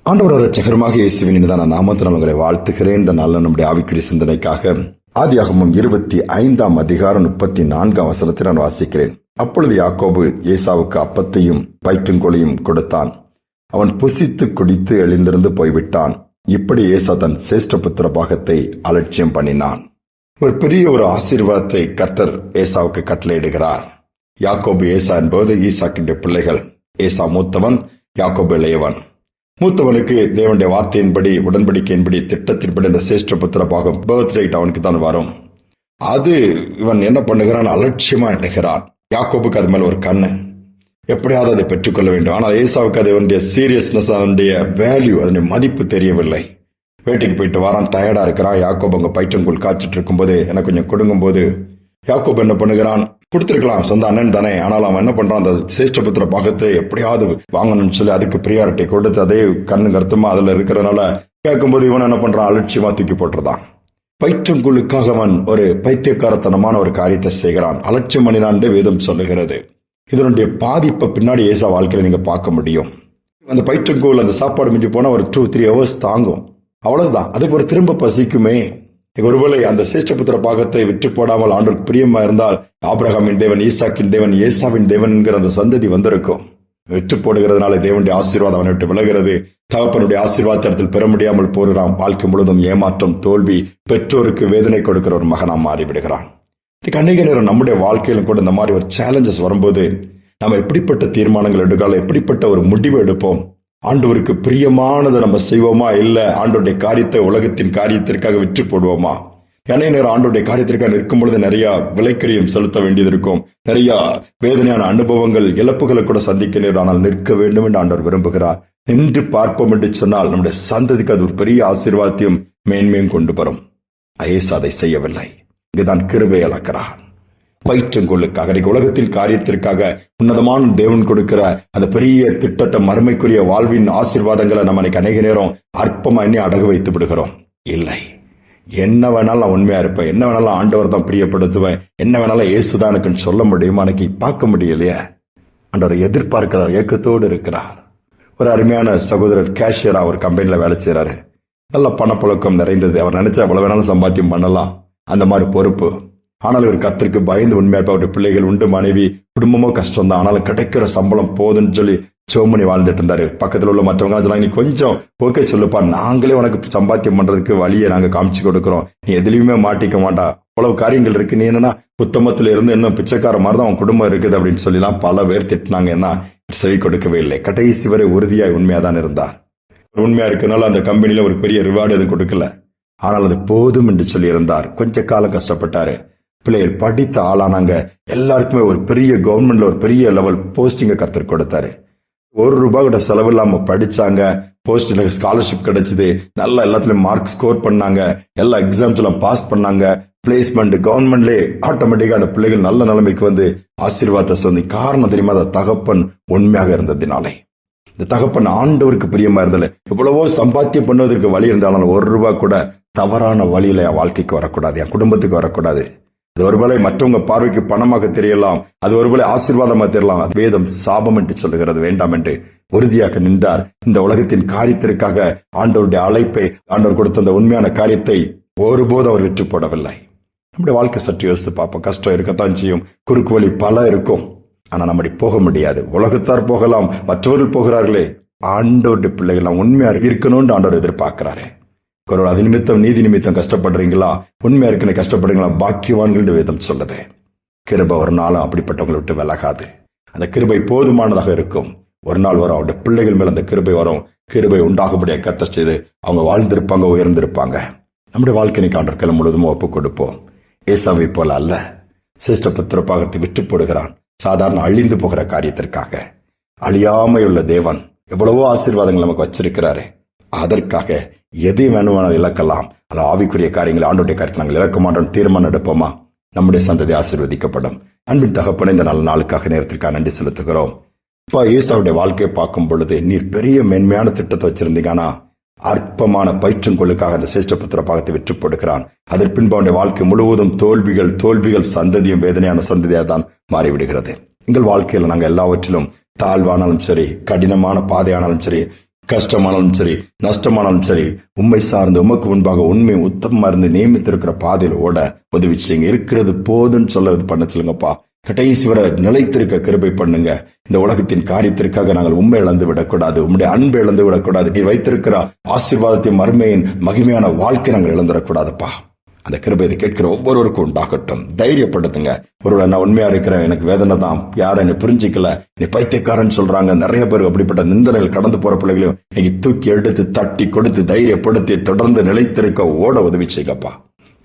ஆண்டவர் இரட்சகருமாக இயேசுவின் இனிதான நாமத்தினால் உங்களை வாழ்த்துகிறேன். இந்த நல்ல நம்முடைய ஆவிக்குரிய சிந்தனைக்காக ஆதியாகமம் 25 அதிகாரம் 34 வசனத்தை நான் வாசிக்கிறேன். அப்பொழுது யாக்கோபு ஏசாவுக்கு அப்பத்தையும் பயிற்றுங்கோலையும் கொடுத்தான். அவன் புசித்து குடித்து எழுந்திருந்து போய்விட்டான். இப்படி ஏசா தன் சேஷ்ட புத்திர பாகத்தை அலட்சியம் பண்ணினான். ஒரு பெரிய ஆசீர்வாதத்தை கர்த்தர் ஏசாவுக்கு கட்டளையிடுகிறார். யாக்கோபு ஏசா என்பது ஈசாக்கின் பிள்ளைகள். ஏசா மூத்தவன், யாக்கோபு இளையவன். மூத்தவனுக்கு தேவனுடைய வார்த்தையின்படி, உடன்படிக்கையின்படி, திட்டத்தின்படி இந்த சேஷ்ட புத்திர பாகம் பர்த் ரைட் அவனுக்கு தான் வரும். அது இவன் என்ன பண்ணுகிறான், அலட்சியமா எண்ணுகிறான். யாக்கோபுக்கு அது மேல ஒரு கண்ணு, எப்படியாவது அதை பெற்றுக்கொள்ள வேண்டும். ஆனால் ஏசாவுக்கு அதனுடைய சீரியஸ்னஸ், அதனுடைய வேல்யூ, அதனுடைய மதிப்பு தெரியவில்லை. வேட்டைக்கு போயிட்டு வரான், டயர்டா இருக்கிறான். யாக்கோபு அங்க பயிற்றங்குள் காய்ச்சிட்டு இருக்கும்போது எனக்கு கொஞ்சம் கொடுக்கும் போது யாக்கோபு என்ன பண்ணுகிறான், கொடுத்திருக்கலாம், சொந்த அண்ணன் தானே. ஆனால் அவன் என்ன பண்றான், அந்த சேஷ்டபுத்திர பாகத்தை எப்படியாவது வாங்கணும்னு சொல்லி அதுக்கு பிரியாரிட்டி கொடுத்து அதே கண்ணு கருத்துமா அதுல இருக்கிறதுனால கேட்கும்போது இவன் என்ன பண்றான், அலட்சியமா தூக்கி போட்டுறதான். பயிற்றங்குழுக்காக அவன் ஒரு பைத்தியக்காரத்தனமான ஒரு காரியத்தை செய்கிறான். அலட்சியம் பண்ணினான் வேதம் சொல்லுகிறது. இதனுடைய பாதிப்பை பின்னாடி ஏசா வாழ்க்கையில நீங்க பார்க்க முடியும். அந்த பயிற்றங்குள் அந்த சாப்பாடு மிஞ்சி போனா ஒரு 2-3 hours தாங்கும், அவ்வளவுதான். அதுக்கு ஒரு திரும்ப பசிக்குமே. ஒருவேளை அந்த சேஷ்டபுத்திர பாகத்தை விற்று போடாமல் ஆண்டவருக்கு பிரியமா இருந்தால் ஆபிரகாமின் தேவன், ஈசாக்கின் தேவன், ஏசாவின் தேவன் என்கிற அந்த சந்ததி வந்திருக்கும். விற்று போடுகிறதுனால தேவனுடைய ஆசீர்வாதம் அவனை விட்டு விலகிறது. தகப்பனுடைய ஆசீர்வாதத்தை இடத்தில் பெற முடியாமல் போகிறான். வாழ்க்கை முழுவதும் ஏமாற்றம், தோல்வி, பெற்றோருக்கு வேதனை கொடுக்கிற ஒரு மகனா மாறிவிடுகிறான். அநேக நேரம் நம்முடைய வாழ்க்கையிலும் கூட இந்த மாதிரி ஒரு சேலஞ்சஸ் வரும்போது நம்ம எப்படிப்பட்ட தீர்மானங்கள் எடுக்கலாம், எப்படிப்பட்ட ஒரு முடிவு எடுப்போம், ஆண்டவருக்கு பிரியமானதை நம்ம செய்வோமா, இல்ல ஆண்டவருடைய காரியத்தை உலகத்தின் காரியத்திற்காக விற்று போடுவோமா? அநேக நேரம் ஆண்டவருடைய காரியத்திற்காக நிற்கும் பொழுது நிறைய விலைக்கரியம் செலுத்த வேண்டியது இருக்கும், நிறைய வேதனையான அனுபவங்கள், இழப்புகளை கூட சந்திக்க நேரம். ஆனால் நிற்க வேண்டும் என்று ஆண்டவர் விரும்புகிறார். நின்று பார்ப்போம் என்று சொன்னால் நம்முடைய சந்ததிக்கு அது ஒரு பெரிய ஆசீர்வாதத்தையும் மேன்மையும் கொண்டு வரும். ஏசா அதை செய்யவில்லை. இங்குதான் கிருபை இழக்கிறான். பயிற்றங்கொள்ளுக்காக, உலகத்தின் காரியத்திற்காக உன்னதமான தேவன் கொடுக்கிற அந்த பெரிய திட்டத்தை, மறுமைக்குரிய வாழ்வின் ஆசீர்வாதங்களை நம்ம அநேக நேரம் அற்பமா எண்ணி அடகு வைத்து விடுகிறோம். இல்லை, என்ன வேணாலும் நான் உண்மையா இருப்பேன், என்ன வேணாலும் ஆண்டவர் தான் பிரியப்படுத்துவேன், என்ன வேணாலும் இயேசுதானுக்குன்னு சொல்ல முடியுமா? அன்னைக்கு பார்க்க முடியலையே. ஆண்டவர் எதிர்பார்க்கிறார், ஏக்கத்தோடு இருக்கிறார். ஒரு அருமையான சகோதரர் கேஷியரா ஒரு கம்பெனில வேலை செய்யறாரு. நல்ல பணப்புழக்கம் நிறைந்தது. அவர் நினைச்சா எவ்வளவு வேணாலும் சம்பாத்தியம் பண்ணலாம், அந்த மாதிரி பொறுப்பு. ஆனால் இவர் கர்த்தருக்கு பயந்து உண்மையா அவருடைய பிள்ளைகள் உண்டு, மனைவி, குடும்பமோ கஷ்டம் தான். ஆனாலும் கிடைக்கிற சம்பளம் போதுன்னு சொல்லி சோமனி வாழ்ந்துட்டு இருந்தாரு. பக்கத்தில் உள்ள மற்றவங்க நீ கொஞ்சம் ஓகே சொல்லுப்பா, நாங்களே உனக்கு சம்பாத்தியம் பண்றதுக்கு வழியை நாங்க காமிச்சு கொடுக்கிறோம், நீ எதுலயுமே மாட்டிக்க மாட்டா, அவ்வளவு காரியங்கள் இருக்கு, நீ என்னன்னா புத்தமத்துல இருந்து இன்னும் பிச்சைக்கார மாதிரி தான் உன் குடும்பம் இருக்குது அப்படின்னு சொல்லிலாம் பல பேர் திட்டினாங்க. என்ன செவி கொடுக்கவே இல்லை. கடைசி வரை உறுதியாய் உண்மையாதான் இருந்தார். உண்மையா இருக்கனால அந்த கம்பெனில ஒரு பெரிய ரிவார்டு எதுவும் கொடுக்கல, ஆனால் அது போதும் என்று சொல்லி இருந்தார். கொஞ்ச காலம் கஷ்டப்பட்டாரு. பிள்ளைகள் படித்த ஆளானாங்க. எல்லாருக்குமே ஒரு பெரிய கவர்மெண்ட்ல ஒரு பெரிய லெவல் போஸ்டிங்க கர்த்தர் கொடுத்தாரு. ₹1 கூட செலவு இல்லாம படிச்சாங்க. போஸ்டிங் ஸ்காலர்ஷிப் கிடைச்சது. நல்லா எல்லாத்துலயும் மார்க் ஸ்கோர் பண்ணாங்க. எல்லா எக்ஸாம்ஸ் எல்லாம் பாஸ் பண்ணாங்க. பிளேஸ்மெண்ட் கவர்மெண்ட்லேயே ஆட்டோமேட்டிக்கா அந்த பிள்ளைகள் நல்ல நிலைமைக்கு வந்து ஆசீர்வாதத்தை சொன்னி. காரணம் தெரியுமா? அந்த தகப்பன் உண்மையாக இருந்ததினாலே. இந்த தகப்பன் ஆண்டவருக்கு பிரியமா இருந்தல. எவ்வளவோ சம்பாத்தியம் பண்ணுவதற்கு வழி இருந்தாலும் ₹1 கூட தவறான வழியில என் வாழ்க்கைக்கு வரக்கூடாது, என் குடும்பத்துக்கு வரக்கூடாது. அது ஒருவேளை மற்றவங்க பார்வைக்கு பணமாக தெரியலாம், அது ஒருவேளை ஆசீர்வாதமாக தெரியலாம். வேதம் சாபம் என்று சொல்லுகிறது. வேண்டாம் என்று உறுதியாக நின்றார். இந்த உலகத்தின் காரியத்திற்காக ஆண்டவருடைய அழைப்பை, ஆண்டவர் கொடுத்த அந்த உண்மையான காரியத்தை ஒருபோது அவர் விற்று போடவில்லை. நம்முடைய வாழ்க்கை சற்று யோசித்து பார்ப்போம். கஷ்டம் இருக்கத்தான் செய்யும், குறுக்கு வழி பல இருக்கும். ஆனா நம்ம போக முடியாது. உலகத்தார் போகலாம், மற்றவர்கள் போகிறார்களே, ஆண்டவருடைய பிள்ளைகள் உண்மையா இருக்கணும்னு ஆண்டவர் எதிர்பார்க்கிறாரு. அது நிமித்தம், நீதி நிமித்தம் கஷ்டப்படுறீங்களா, உண்மையா இருக்குன்னு கஷ்டப்படுறீங்களா, பாக்கியவான்கள் வேதம் சொல்லுது. கிருபை ஒரு நாளும் அப்படிப்பட்டவங்களை விட்டு விலகாது. அந்த கிருபை போதுமானதாக இருக்கும். ஒரு நாள் வரும், அவருடைய பிள்ளைகள் மேல அந்த கிருபை வரும். கிருபை உண்டாகும்படியா கர்த்தர் செய்து அவங்க வாழ்ந்திருப்பாங்க, உயர்ந்திருப்பாங்க. நம்முடைய வாழ்க்கை ஆண்டவர்கள் முழுவதும் ஒப்பு கொடுப்போம். ஏசாவை போல அல்ல. சிரேஷ்ட புத்திர பாகத்தை விட்டு போடுகிறான் சாதாரண அழிந்து போகிற காரியத்திற்காக. அழியாமையுள்ள தேவன் எவ்வளவோ ஆசீர்வாதங்கள் நமக்கு வச்சிருக்கிறாரு. அதற்காக எதை வேணுமானால் இழக்கலாம். அது ஆவிக்குரிய காரியங்கள், ஆண்டோடைய காரியத்தில் நாங்கள் இழக்க மாட்டோம் தீர்மானம் எடுப்போமா? நம்முடைய சந்ததி ஆசீர்வதிக்கப்படும். அன்பின் தகப்பனை இந்த நல்ல நாளுக்காக, நேரத்திற்காக நன்றி செலுத்துகிறோம். இப்ப ஏசாவுடைய வாழ்க்கையை பார்க்கும் பொழுது நீர் பெரிய மேன்மையான திட்டத்தை வச்சிருந்தீங்கன்னா அற்பமான பயிற்றுங்கொள்ளுக்காக அந்த சேஷ்ட புத்திர பாகத்தை விற்று போடுகிறான். அதற்கு பின்பு அவனுடைய வாழ்க்கை முழுவதும் தோல்விகள், சந்ததியும் வேதனையான சந்ததியாக தான் மாறிவிடுகிறது. எங்கள் வாழ்க்கையில் நாங்கள் எல்லாவற்றிலும் தாழ்வானாலும் சரி, கடினமான பாதையானாலும் சரி, கஷ்டமானாலும் சரி, நஷ்டமானாலும் சரி, உண்மை சார்ந்து உமக்கு முன்பாக உண்மை உத்தமமா இருந்து நியமித்திருக்கிற பாதையில் ஓட உதவி செய்யுங்க. இருக்கிறது போதுன்னு சொல்ல பண்ண சொல்லுங்கப்பா. கடைசி வரை நிலைத்திருக்க கிருபை பண்ணுங்க. இந்த உலகத்தின் காரியத்திற்காக நாங்கள் உண்மை இழந்து விடக்கூடாது, உம்முடைய அன்பை இழந்து விடக்கூடாது. நீ வைத்திருக்கிற ஆசீர்வாதத்தின் மறுமையின் மகிமையான வாழ்க்கை நாங்கள் இழந்துடக்கூடாதுப்பா. அந்த கிருபையை கேட்கிற ஒவ்வொருவருக்கும் உண்டாகட்டும். தைரியப்படுத்துங்க. ஒருவேளை நான் உண்மையா இருக்கிறேன், எனக்கு வேதனை தான், யாரும் என்னை புரிஞ்சிக்கல, நீ பைத்தியக்காரன் சொல்றாங்க, நிறைய பேர் அப்படிப்பட்ட நிந்தனைகள் கடந்து போற பிள்ளைகளையும் நீங்க தூக்கி எடுத்து தட்டி கொடுத்து தைரியப்படுத்தி தொடர்ந்து நிலைத்திருக்க ஓட உதவி செய்யப்பா.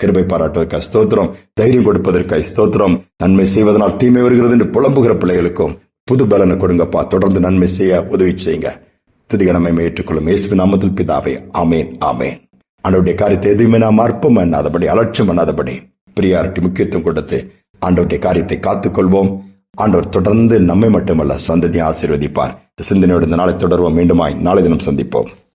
கிருபை பாராட்டுவதற்காக ஸ்தோத்திரம். தைரியம் கொடுப்பதற்காக ஸ்தோத்திரம். நன்மை செய்வதனால் தீமை வருகிறது என்று புலம்புகிற பிள்ளைகளுக்கும் புது பலனை கொடுங்கப்பா. தொடர்ந்து நன்மை செய்ய உதவி செய்யுங்க. துதிகனமை ஏற்றுக்கொள்ளும் இயேசுவின் நாமத்தில் பிதாவே, ஆமேன், ஆமேன். ஆண்டவருடைய காரியத்தை எதுவுமே நாம் அற்பம் பண்ணாதபடி, அலட்சியம் பண்ணாதபடி, பிரியாரிட்டி முக்கியத்துவம் கொடுத்து ஆண்டவருடைய காரியத்தை காத்துக்கொள்வோம். ஆண்டவர் தொடர்ந்து நம்மை மட்டுமல்ல சந்ததியை ஆசீர்வதிப்பார். இந்த சிந்தனையோடு இந்த நாளை தொடர்வோம். மீண்டுமாய் நாளை தினம் சந்திப்போம்.